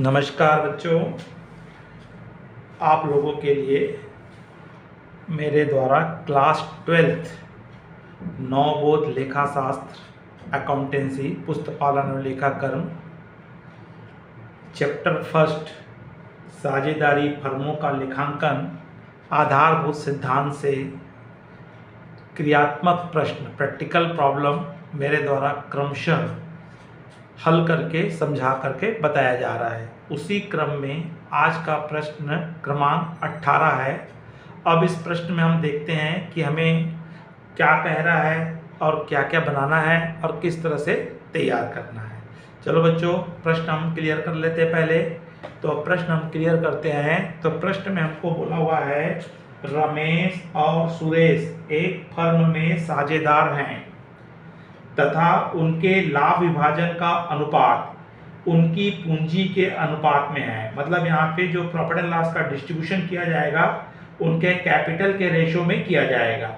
नमस्कार बच्चों, आप लोगों के लिए मेरे द्वारा क्लास 12th नवबोध लेखाशास्त्र अकाउंटेंसी पुस्तकालय और लेखाकर्म चैप्टर फर्स्ट साझेदारी फर्मों का लेखांकन आधारभूत सिद्धांत से क्रियात्मक प्रश्न प्रैक्टिकल प्रॉब्लम मेरे द्वारा क्रमशः हल करके समझा करके बताया जा रहा है। उसी क्रम में आज का प्रश्न क्रमांक 18 है। अब इस प्रश्न में हम देखते हैं कि हमें क्या कह रहा है और क्या क्या बनाना है और किस तरह से तैयार करना है। चलो बच्चों, प्रश्न हम क्लियर कर लेते हैं पहले। तो प्रश्न हम क्लियर करते हैं। तो प्रश्न में हमको बोला हुआ है, रमेश और सुरेश एक फर्म में साझेदार हैं तथा उनके लाभ विभाजन का अनुपात उनकी पूंजी के अनुपात में है। मतलब यहाँ पे जो प्रॉफिट एंड लॉस का डिस्ट्रीब्यूशन किया जाएगा उनके कैपिटल के रेशो में किया जाएगा।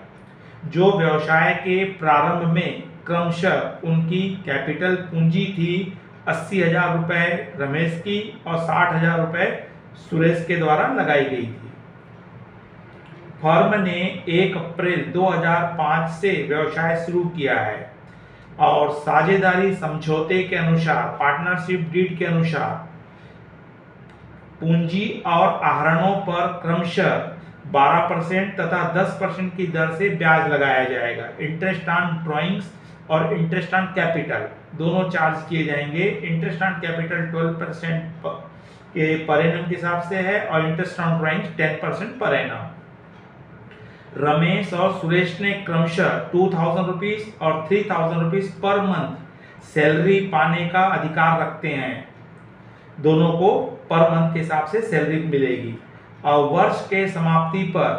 जो व्यवसाय के प्रारंभ में क्रमशः उनकी कैपिटल पूंजी थी 80,000 रुपये रमेश की और 60,000 रुपये सुरेश के द्वारा लगाई गई थी। फर्म ने 1 अप्रैल 2005 से व्यवसाय शुरू किया है और साझेदारी समझौते के अनुसार पार्टनरशिप डीड के अनुसार पूंजी और आहरणों पर क्रमशः 12% तथा 10% की दर से ब्याज लगाया जाएगा। इंटरेस्ट ऑन ड्रॉइंग्स और इंटरेस्ट ऑन कैपिटल दोनों चार्ज किए जाएंगे। इंटरेस्ट ऑन कैपिटल 12% के पर एनम के हिसाब से है और interest on drawings 10% per annum. Ramesh और सुरेश ने क्रमशः 2,000 रुपीज और 3,000 रुपीज पर मंथ सैलरी पाने का अधिकार रखते हैं। दोनों को पर मंथ के हिसाब से सैलरी मिलेगी और वर्ष के समाप्ति पर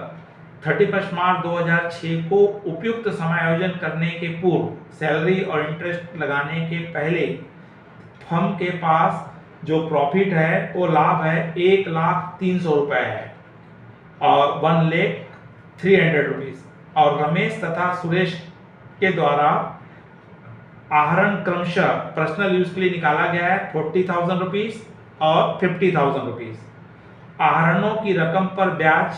31 मार्च 2006 को उपयुक्त समायोजन करने के पूर्व सैलरी और इंटरेस्ट लगाने के पहले फर्म के पास जो प्रॉफिट है वो लाभ है 1,03,000 रुपए है और 1,03,000 रुपीज। और रमेश तथा सुरेश के द्वारा आहरण क्रमशः पर्सनल यूज के लिए निकाला गया है 40,000 रुपीज और 50,000 रुपीज। आहरणों की रकम पर ब्याज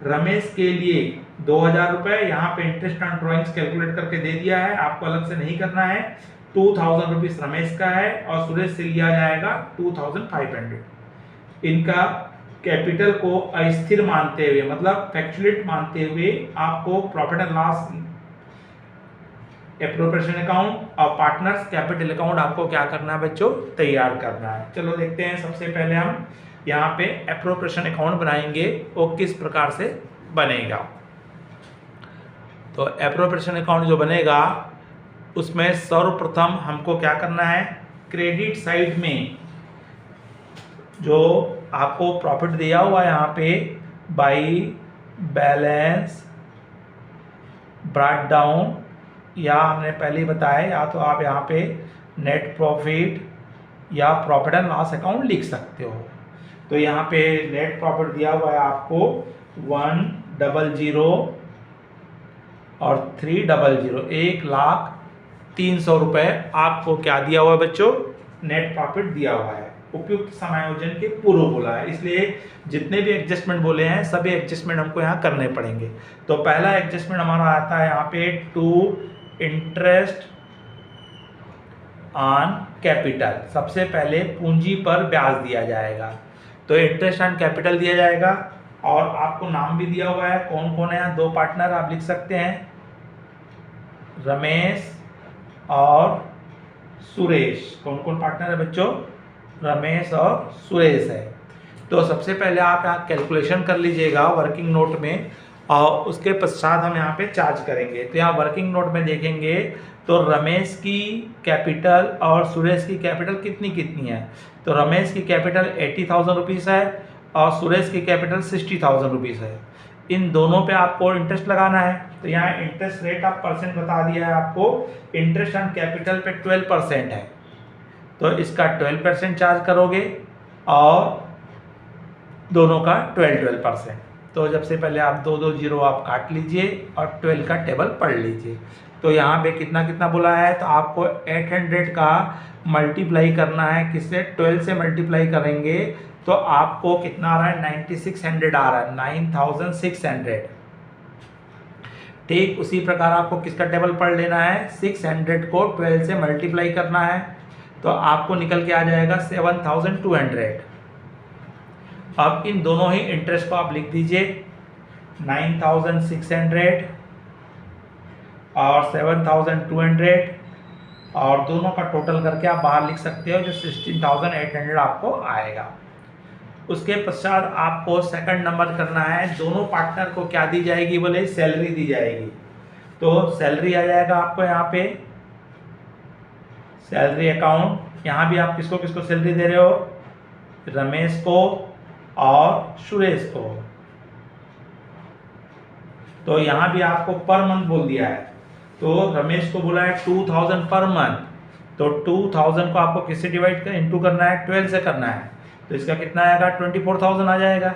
रमेश के लिए 2,000 रुपए, यहाँ पे इंटरेस्ट ऑन ड्रॉइंग्स कैलकुलेट करके दे दिया है, आपको अलग से नहीं करना है। 2,000 रुपीज रमेश का है और सुरेश से लिया जाएगा 2,500। इनका कैपिटल को अस्थिर मानते हुए मतलब फ्लैक्चुएट मानते हुए आपको profit and loss appropriation account और पार्टनर्स कैपिटल अकाउंट आपको क्या करना है बच्चों, तैयार करना है। चलो देखते हैं। सबसे पहले हम यहाँ पे एप्रोप्रिएशन अकाउंट बनाएंगे, वो किस प्रकार से बनेगा। तो एप्रोप्रिएशन अकाउंट जो बनेगा उसमें सर्वप्रथम हमको क्या करना है, क्रेडिट साइड में जो आपको प्रॉफिट दिया हुआ है यहाँ पे बाई बैलेंस ब्रॉट डाउन, या हमने पहले ही बताया, या तो आप यहाँ पे नेट प्रॉफिट या प्रॉफिट एंड लॉस अकाउंट लिख सकते हो। तो यहाँ पे नेट प्रॉफिट दिया हुआ है आपको 100 और 300, 1,03,000 रुपये आपको क्या दिया हुआ है बच्चों, नेट प्रॉफिट दिया हुआ है। उपयुक्त समायोजन के पूर्व बोला है, इसलिए जितने भी एडजस्टमेंट बोले हैं सभी एडजस्टमेंट हमको यहाँ करने पड़ेंगे। तो पहला एडजस्टमेंट हमारा आता है यहाँ पे टू इंटरेस्ट ऑन कैपिटल। सबसे पहले पूंजी पर ब्याज दिया जाएगा, तो इंटरेस्ट ऑन कैपिटल दिया जाएगा और आपको नाम भी दिया हुआ है। कौन कौन है, 2 पार्टनर आप लिख सकते हैं, रमेश और सुरेश। कौन कौन पार्टनर है बच्चों, रमेश और सुरेश है। तो सबसे पहले आप यहाँ कैलकुलेशन कर लीजिएगा वर्किंग नोट में और उसके पश्चात हम यहाँ पे चार्ज करेंगे। तो यहाँ वर्किंग नोट में देखेंगे तो रमेश की कैपिटल और सुरेश की कैपिटल कितनी कितनी है। तो रमेश की कैपिटल 80,000 रुपीज़ है और सुरेश की कैपिटल 60,000 रुपीज़ है। इन दोनों पे आपको इंटरेस्ट लगाना है। तो यहाँ इंटरेस्ट रेट आप परसेंट बता दिया है आपको, इंटरेस्ट ऑन कैपिटल पे 12% है, तो इसका 12% चार्ज करोगे और दोनों का 12%। तो जब से पहले आप 2 2 0 आप काट लीजिए और 12 का टेबल पढ़ लीजिए। तो यहाँ पे कितना कितना बोला है, तो आपको 800 का मल्टीप्लाई करना है, किससे, 12 से मल्टीप्लाई करेंगे तो आपको कितना आ रहा है, 9600 आ रहा है, 9600। ठीक उसी प्रकार आपको किसका टेबल पढ़ लेना है, 600 को 12 से मल्टीप्लाई करना है तो आपको निकल के आ जाएगा 7200। अब इन दोनों ही इंटरेस्ट को आप लिख दीजिए, 9600 और 7200, और दोनों का टोटल करके आप बाहर लिख सकते हो जो 16800 आपको आएगा। उसके पश्चात आपको सेकंड नंबर करना है, दोनों पार्टनर को क्या दी जाएगी, बोले सैलरी दी जाएगी। तो सैलरी आ जाएगा आपको यहाँ पे सैलरी अकाउंट, यहाँ भी आप किसको किसको सैलरी दे रहे हो, रमेश को और सुरेश को। तो यहाँ भी आपको पर मंथ बोल दिया है, तो रमेश को बोला है 2000 पर मंथ, तो 2000 को आपको किससे डिवाइड कर इंटू करना है, 12 से करना है, तो इसका कितना आएगा, 24,000 आ जाएगा।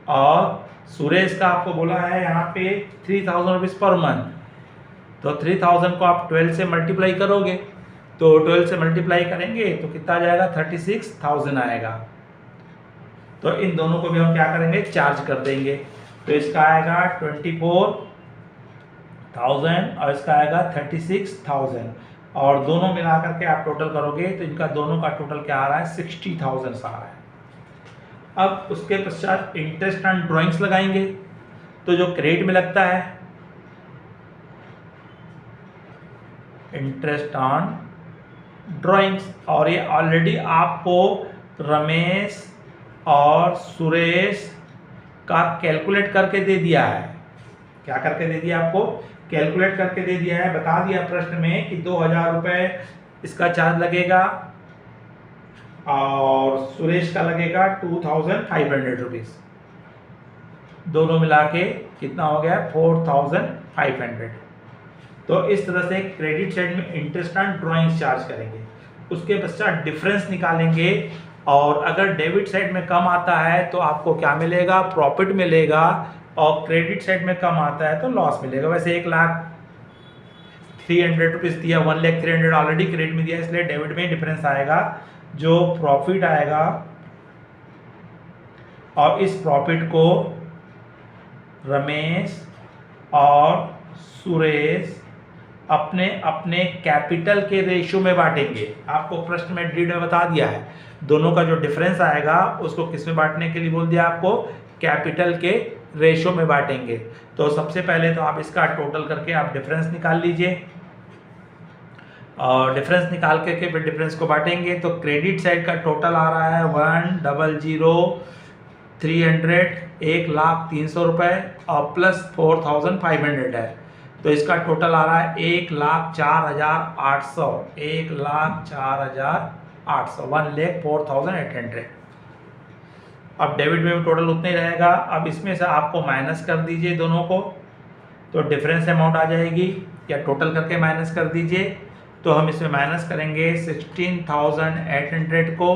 और सुरेश का आपको बोला है यहाँ पे 3000 रुपीज़ पर मंथ, तो 3000 को आप 12 से मल्टीप्लाई करोगे, तो 12 से मल्टीप्लाई करेंगे तो कितना आ जाएगा, 36,000 आएगा। तो इन दोनों को भी हम क्या करेंगे, चार्ज कर देंगे, तो इसका आएगा 24,000 और इसका आएगा 36,000, और दोनों मिला करके आप टोटल करोगे तो इनका दोनों का टोटल क्या आ रहा है, 60,000 आ रहा है। अब उसके पश्चात इंटरेस्ट ऑन ड्राइंग्स लगाएंगे, तो जो क्रेडिट में लगता है इंटरेस्ट ऑन ड्राइंग्स, और ये ऑलरेडी आपको रमेश और सुरेश का कैलकुलेट करके दे दिया है। क्या करके दे दिया, आपको कैलकुलेट करके दे दिया है, बता दिया प्रश्न में कि 2000 रुपये इसका चार्ज लगेगा और सुरेश का लगेगा 2500 रुपीज़, दोनों मिला के कितना हो गया, 4500। तो इस तरह से क्रेडिट साइड में इंटरेस्ट ऑन ड्राइंग्स चार्ज करेंगे। उसके पश्चात डिफरेंस निकालेंगे, और अगर डेबिट साइड में कम आता है तो आपको क्या मिलेगा, प्रॉफिट मिलेगा, और क्रेडिट साइड में कम आता है तो लॉस मिलेगा। वैसे 1,03,000 रुपीज़ दिया, 1,03,000 ऑलरेडी क्रेडिट में दिया, इसलिए डेबिट में डिफरेंस आएगा। जो प्रॉफिट आएगा, और इस प्रॉफिट को रमेश और सुरेश अपने अपने कैपिटल के रेशियो में बांटेंगे। आपको प्रश्न में डीड में बता दिया है, दोनों का जो डिफरेंस आएगा उसको किस में बांटने के लिए बोल दिया, आपको कैपिटल के रेशियो में बांटेंगे। तो सबसे पहले तो आप इसका टोटल करके आप डिफरेंस निकाल लीजिए, और डिफरेंस निकाल करके फिर डिफरेंस को बांटेंगे। तो क्रेडिट साइड का टोटल आ रहा है 1,00,300, 1,03,000 रुपये, और प्लस 4,500 है, तो इसका टोटल आ रहा है 1,04,800, 1,04,800, 1,04,800। अब डेबिट में भी टोटल उतना ही रहेगा। अब इसमें से आपको माइनस कर दीजिए दोनों को, तो डिफरेंस अमाउंट आ जाएगी, या टोटल करके माइनस कर दीजिए। तो हम इसमें माइनस करेंगे 16,800 को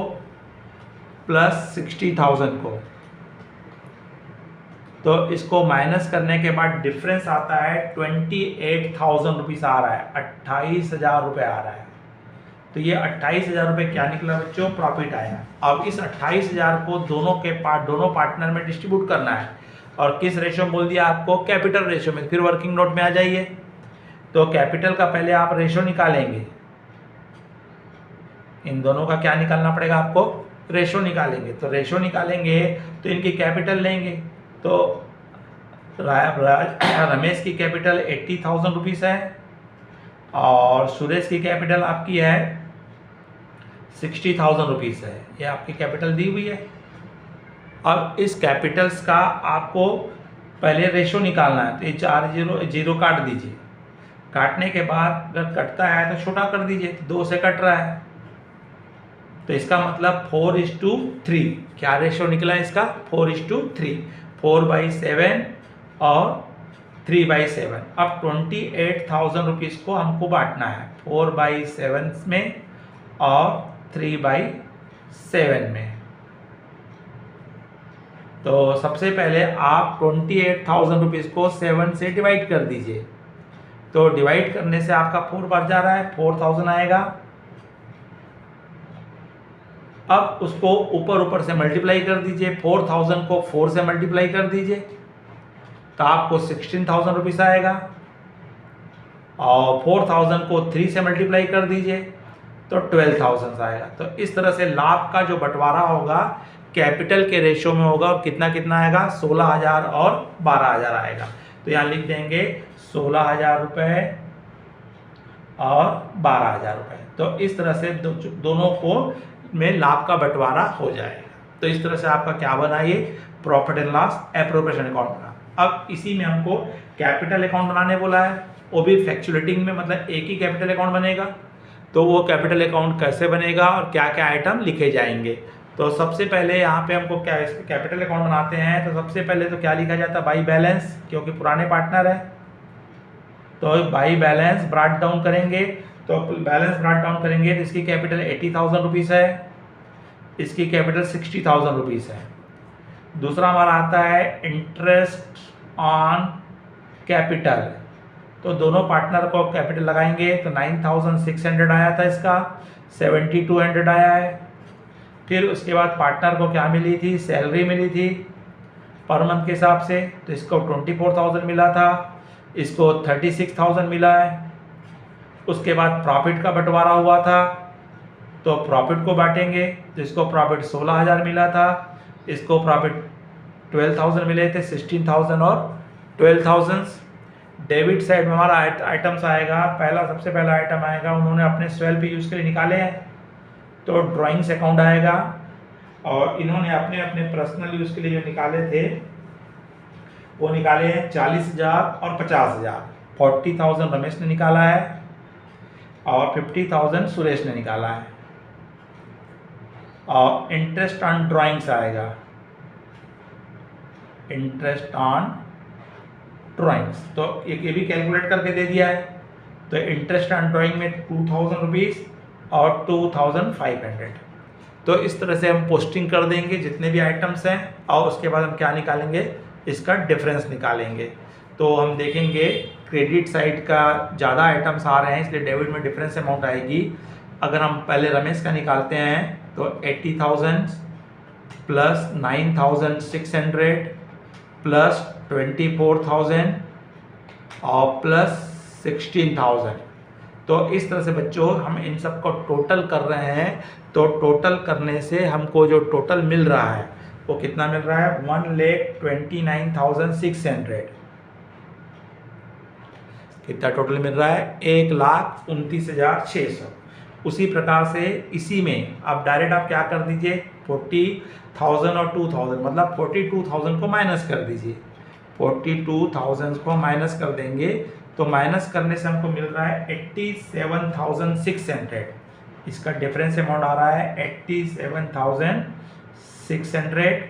प्लस 60,000 को, तो इसको माइनस करने के बाद डिफरेंस आता है 28,000 रुपीज़ आ रहा है, 28,000 रुपये आ रहा है। तो ये 28,000 रुपये क्या निकला बच्चों, प्रॉफिट आया। अब इस 28,000 को दोनों पार्टनर में डिस्ट्रीब्यूट करना है, और किस रेशियो बोल दिया आपको, कैपिटल रेशियो में। फिर वर्किंग नोट में आ जाइए, तो कैपिटल का पहले आप रेशियो निकालेंगे, इन दोनों का क्या निकालना पड़ेगा आपको, रेशियो निकालेंगे। तो रेशियो निकालेंगे तो इनकी कैपिटल लेंगे, तो रमेश की कैपिटल 80,000 रुपीज़ है, और सुरेश की कैपिटल आपकी है 60,000 रुपीज़ है, ये आपकी कैपिटल दी हुई है। अब इस कैपिटल्स का आपको पहले रेशियो निकालना है, तो ये 4 जीरो काट दीजिए, काटने के बाद अगर कटता है तो छोटा कर दीजिए, तो 2 से कट रहा है, तो इसका मतलब 4:3। क्या रेशियो निकला इसका, 4:3, 4/7 और 3/7। अब 28,000 रुपीज़ को हमको बांटना है 4/7 में और 3/7 में। तो सबसे पहले आप 28,000 रुपीज़ को 7 से डिवाइड कर दीजिए, तो डिवाइड करने से आपका 4 बार जा रहा है, 4000 आएगा। अब उसको ऊपर से मल्टीप्लाई कर दीजिए, 4000 को 4 से मल्टीप्लाई कर दीजिए तो आपको 16,000 रुपीज़ आएगा, और 4000 को 3 से मल्टीप्लाई कर दीजिए तो 12,000 आएगा। तो इस तरह से लाभ का जो बंटवारा होगा कैपिटल के रेशियो में होगा, और कितना कितना आएगा, 16,000 और 12,000 आएगा। तो यहाँ लिख देंगे 16,000 रुपये और 12,000 रुपये। तो इस तरह से दोनों को में लाभ का बंटवारा हो जाएगा। तो इस तरह से आपका क्या बना, ये profit and loss appropriation account बना। अब इसी में हमको कैपिटल अकाउंट बनाने बोला है, वो भी फ्लक्चुएटिंग में, मतलब एक ही कैपिटल अकाउंट बनेगा। तो वो कैपिटल अकाउंट कैसे बनेगा और क्या क्या आइटम लिखे जाएंगे। तो सबसे पहले यहाँ पे हमको क्या कैपिटल अकाउंट बनाते हैं, तो सबसे पहले तो क्या लिखा जाता है, बाई बैलेंस, क्योंकि पुराने पार्टनर है तो बाई बैलेंस ब्रॉट डाउन करेंगे। तो बैलेंस ब्रॉट डाउन करेंगे तो इसकी कैपिटल 80,000 रुपीज़ है, इसकी कैपिटल 60,000 रुपीज़ है। दूसरा हमारा आता है इंटरेस्ट ऑन कैपिटल, तो दोनों पार्टनर को कैपिटल लगाएंगे तो 9,600 आया था, इसका 7,200 आया है। फिर उसके बाद पार्टनर को क्या मिली थी, सैलरी मिली थी पर मंथ के हिसाब से, तो इसको 24,000 मिला था, इसको 36,000 मिला है। उसके बाद प्रॉफिट का बंटवारा हुआ था, तो प्रॉफिट को बांटेंगे तो इसको प्रॉफिट 16,000 मिला था, इसको प्रॉफिट 12,000 मिले थे, 16,000 और 12,000। डेबिट साइड में हमारा आइटम्स आएगा, सबसे पहला आइटम आएगा, उन्होंने अपने सेल्फ यूज़ के लिए निकाले हैं तो ड्राइंग्स अकाउंट आएगा, और इन्होंने अपने अपने पर्सनल यूज़ के लिए जो निकाले थे वो निकाले हैं 40,000 और 50,000। 40,000 रमेश ने निकाला है और 50,000 सुरेश ने निकाला है। और इंटरेस्ट ऑन ड्राइंग्स आएगा, इंटरेस्ट ऑन ड्राइंग्स, तो ये भी कैलकुलेट करके दे दिया है। तो इंटरेस्ट ऑन ड्राइंग में 2,000 रुपीज़ और 2,500। तो इस तरह से हम पोस्टिंग कर देंगे जितने भी आइटम्स हैं, और उसके बाद हम क्या निकालेंगे, इसका डिफरेंस निकालेंगे। तो हम देखेंगे क्रेडिट साइड का ज़्यादा आइटम्स आ रहे हैं, इसलिए डेबिट में डिफरेंस अमाउंट आएगी। अगर हम पहले रमेश का निकालते हैं तो 80,000 प्लस 9,600 प्लस 24,000 और प्लस 16,000। तो इस तरह से बच्चों हम इन सब को टोटल कर रहे हैं, तो टोटल करने से हमको जो टोटल मिल रहा है वो कितना मिल रहा है, 1,29,600। कितना टोटल मिल रहा है, 1,29,600। उसी प्रकार से इसी में अब डायरेक्ट आप क्या कर दीजिए, 40,000 और 2,000, मतलब 42,000 को माइनस कर दीजिए। 42,000 को माइनस कर देंगे तो माइनस करने से हमको मिल रहा है 87,600। इसका डिफरेंस अमाउंट आ रहा है 87,600,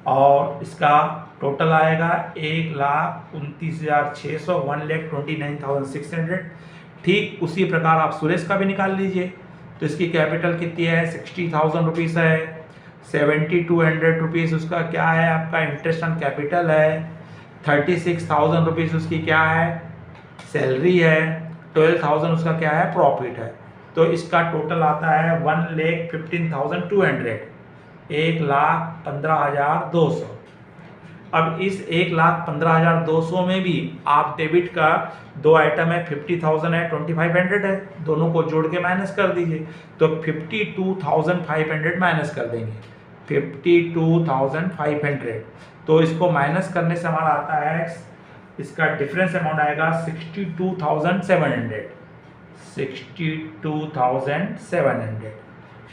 और इसका टोटल आएगा 1,29,600, 1,29,600। ठीक उसी प्रकार आप सुरेश का भी निकाल लीजिए। तो इसकी कैपिटल कितनी है, 60,000 रुपीज़ है, 7,200 रुपीज़ उसका क्या है, आपका इंटरेस्ट ऑन कैपिटल है, 36,000 रुपीज़ उसकी क्या है, सैलरी है, 12,000 उसका क्या है, प्रॉफिट है। तो इसका टोटल आता है 1,15,200, 1,15,200। अब इस 1,15,200 में भी आप डेबिट का दो आइटम है, 50,000 है, 2,500 है, दोनों को जोड़ के माइनस कर दीजिए। तो 52,500 माइनस कर देंगे, 52,500। तो इसको माइनस करने से हमारा आता है, इसका डिफरेंस अमाउंट आएगा 62,700, 62,700।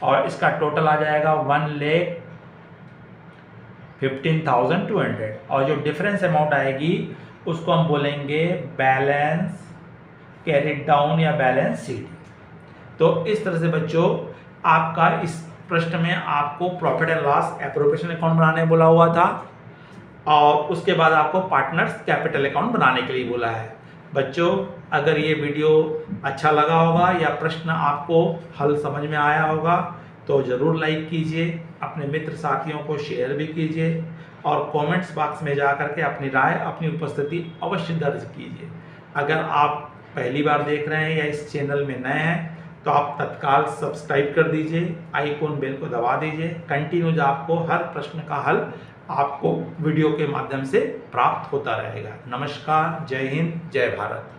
और इसका टोटल आ जाएगा 1,15,200। और जो डिफरेंस अमाउंट आएगी उसको हम बोलेंगे बैलेंस कैरिड डाउन या बैलेंस शीट। तो इस तरह से बच्चों आपका इस प्रश्न में आपको profit and loss appropriation account बनाने बोला हुआ था, और उसके बाद आपको पार्टनर्स कैपिटल अकाउंट बनाने के लिए बोला है। बच्चों अगर ये वीडियो अच्छा लगा होगा या प्रश्न आपको हल समझ में आया होगा तो ज़रूर लाइक कीजिए, अपने मित्र साथियों को शेयर भी कीजिए, और कमेंट्स बॉक्स में जा कर के अपनी राय, अपनी उपस्थिति अवश्य दर्ज कीजिए। अगर आप पहली बार देख रहे हैं या इस चैनल में नए हैं तो आप तत्काल सब्सक्राइब कर दीजिए, आइकॉन बेल को दबा दीजिए। कंटिन्यूज आपको हर प्रश्न का हल आपको वीडियो के माध्यम से प्राप्त होता रहेगा। नमस्कार, जय हिंद, जय भारत।